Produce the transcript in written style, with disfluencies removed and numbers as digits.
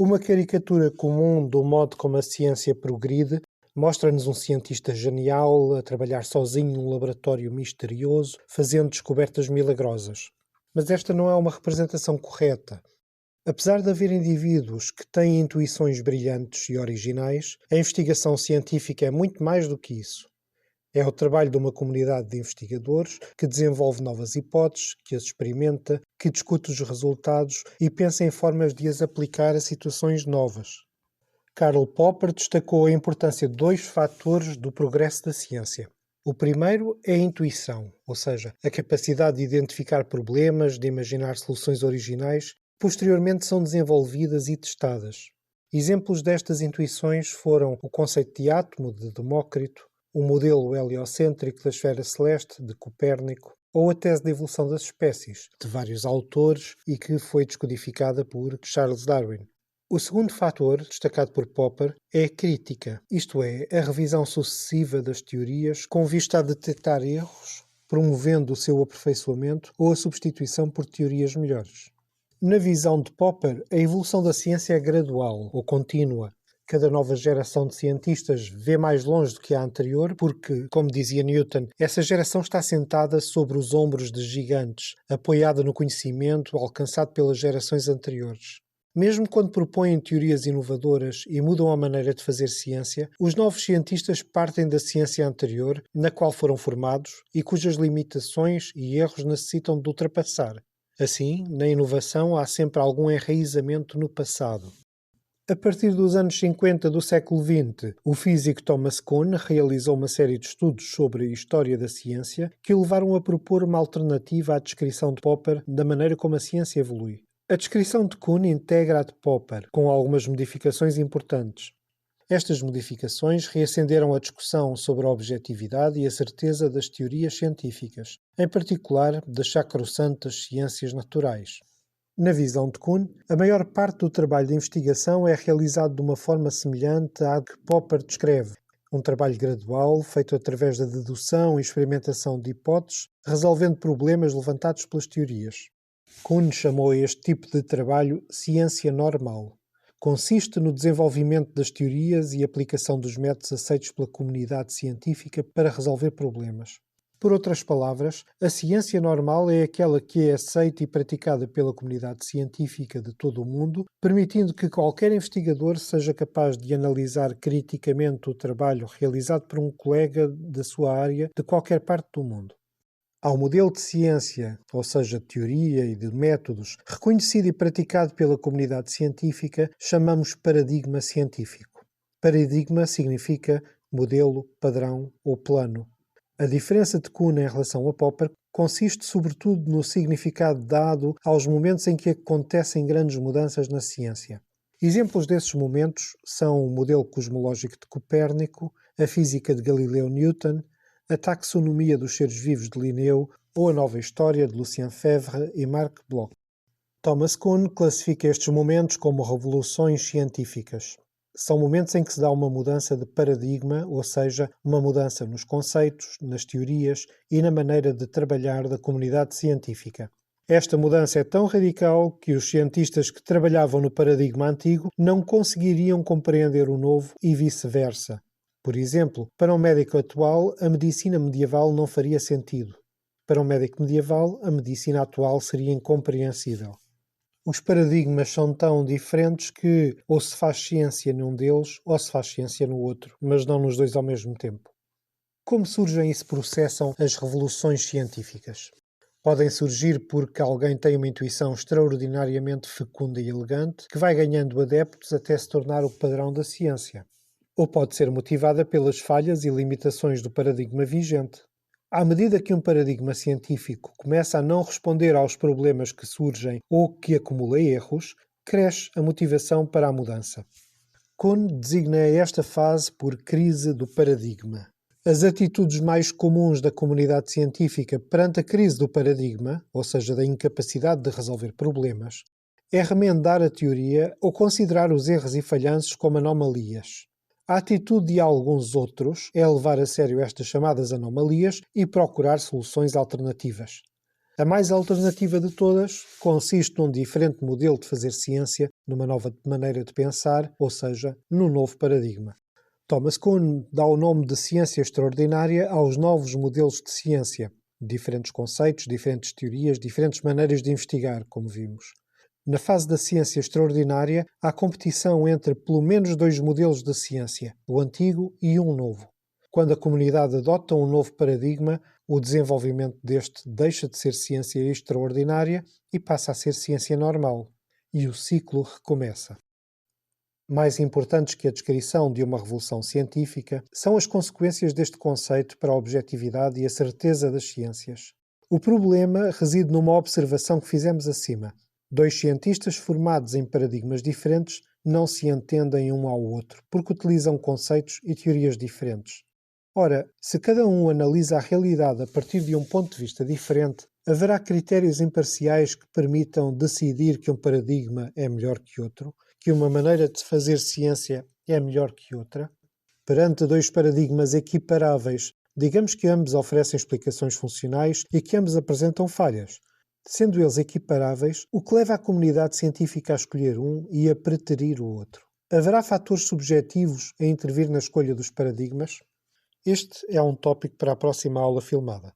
Uma caricatura comum do modo como a ciência progride mostra-nos um cientista genial a trabalhar sozinho num laboratório misterioso, fazendo descobertas milagrosas. Mas esta não é uma representação correta. Apesar de haver indivíduos que têm intuições brilhantes e originais, a investigação científica é muito mais do que isso. É o trabalho de uma comunidade de investigadores que desenvolve novas hipóteses, que as experimenta, que discute os resultados e pensa em formas de as aplicar a situações novas. Karl Popper destacou a importância de dois fatores do progresso da ciência. O primeiro é a intuição, ou seja, a capacidade de identificar problemas, de imaginar soluções originais, que posteriormente são desenvolvidas e testadas. Exemplos destas intuições foram o conceito de átomo, de Demócrito, o modelo heliocêntrico da esfera celeste, de Copérnico, ou a tese da evolução das espécies, de vários autores e que foi descodificada por Charles Darwin. O segundo fator, destacado por Popper, é a crítica, isto é, a revisão sucessiva das teorias com vista a detectar erros, promovendo o seu aperfeiçoamento ou a substituição por teorias melhores. Na visão de Popper, a evolução da ciência é gradual ou contínua. Cada nova geração de cientistas vê mais longe do que a anterior porque, como dizia Newton, essa geração está sentada sobre os ombros de gigantes, apoiada no conhecimento alcançado pelas gerações anteriores. Mesmo quando propõem teorias inovadoras e mudam a maneira de fazer ciência, os novos cientistas partem da ciência anterior, na qual foram formados e cujas limitações e erros necessitam de ultrapassar. Assim, na inovação há sempre algum enraizamento no passado. A partir dos anos 50 do século XX, o físico Thomas Kuhn realizou uma série de estudos sobre a história da ciência que o levaram a propor uma alternativa à descrição de Popper da maneira como a ciência evolui. A descrição de Kuhn integra a de Popper, com algumas modificações importantes. Estas modificações reacenderam a discussão sobre a objetividade e a certeza das teorias científicas, em particular das sacrossantas ciências naturais. Na visão de Kuhn, a maior parte do trabalho de investigação é realizado de uma forma semelhante à que Popper descreve, um trabalho gradual, feito através da dedução e experimentação de hipóteses, resolvendo problemas levantados pelas teorias. Kuhn chamou a este tipo de trabalho ciência normal. Consiste no desenvolvimento das teorias e aplicação dos métodos aceitos pela comunidade científica para resolver problemas. Por outras palavras, a ciência normal é aquela que é aceita e praticada pela comunidade científica de todo o mundo, permitindo que qualquer investigador seja capaz de analisar criticamente o trabalho realizado por um colega da sua área de qualquer parte do mundo. Ao modelo de ciência, ou seja, de teoria e de métodos, reconhecido e praticado pela comunidade científica, chamamos paradigma científico. Paradigma significa modelo, padrão ou plano. A diferença de Kuhn em relação a Popper consiste sobretudo no significado dado aos momentos em que acontecem grandes mudanças na ciência. Exemplos desses momentos são o modelo cosmológico de Copérnico, a física de Galileu Newton, a taxonomia dos seres vivos de Linneu ou a nova história de Lucien Febvre e Marc Bloch. Thomas Kuhn classifica estes momentos como revoluções científicas. São momentos em que se dá uma mudança de paradigma, ou seja, uma mudança nos conceitos, nas teorias e na maneira de trabalhar da comunidade científica. Esta mudança é tão radical que os cientistas que trabalhavam no paradigma antigo não conseguiriam compreender o novo e vice-versa. Por exemplo, para um médico atual, a medicina medieval não faria sentido. Para um médico medieval, a medicina atual seria incompreensível. Os paradigmas são tão diferentes que ou se faz ciência num deles ou se faz ciência no outro, mas não nos dois ao mesmo tempo. Como surgem e se processam as revoluções científicas? Podem surgir porque alguém tem uma intuição extraordinariamente fecunda e elegante que vai ganhando adeptos até se tornar o padrão da ciência. Ou pode ser motivada pelas falhas e limitações do paradigma vigente. À medida que um paradigma científico começa a não responder aos problemas que surgem ou que acumula erros, cresce a motivação para a mudança. Kuhn designa esta fase por crise do paradigma. As atitudes mais comuns da comunidade científica perante a crise do paradigma, ou seja, da incapacidade de resolver problemas, é remendar a teoria ou considerar os erros e falhanços como anomalias. A atitude de alguns outros é levar a sério estas chamadas anomalias e procurar soluções alternativas. A mais alternativa de todas consiste num diferente modelo de fazer ciência, numa nova maneira de pensar, ou seja, num novo paradigma. Thomas Kuhn dá o nome de ciência extraordinária aos novos modelos de ciência, diferentes conceitos, diferentes teorias, diferentes maneiras de investigar, como vimos. Na fase da ciência extraordinária, há competição entre pelo menos dois modelos de ciência, o antigo e um novo. Quando a comunidade adota um novo paradigma, o desenvolvimento deste deixa de ser ciência extraordinária e passa a ser ciência normal, e o ciclo recomeça. Mais importantes que a descrição de uma revolução científica são as consequências deste conceito para a objetividade e a certeza das ciências. O problema reside numa observação que fizemos acima. Dois cientistas formados em paradigmas diferentes não se entendem um ao outro, porque utilizam conceitos e teorias diferentes. Ora, se cada um analisa a realidade a partir de um ponto de vista diferente, haverá critérios imparciais que permitam decidir que um paradigma é melhor que outro, que uma maneira de fazer ciência é melhor que outra? Perante dois paradigmas equiparáveis, digamos que ambos oferecem explicações funcionais e que ambos apresentam falhas. Sendo eles equiparáveis, o que leva a comunidade científica a escolher um e a preterir o outro? Haverá fatores subjetivos a intervir na escolha dos paradigmas? Este é um tópico para a próxima aula filmada.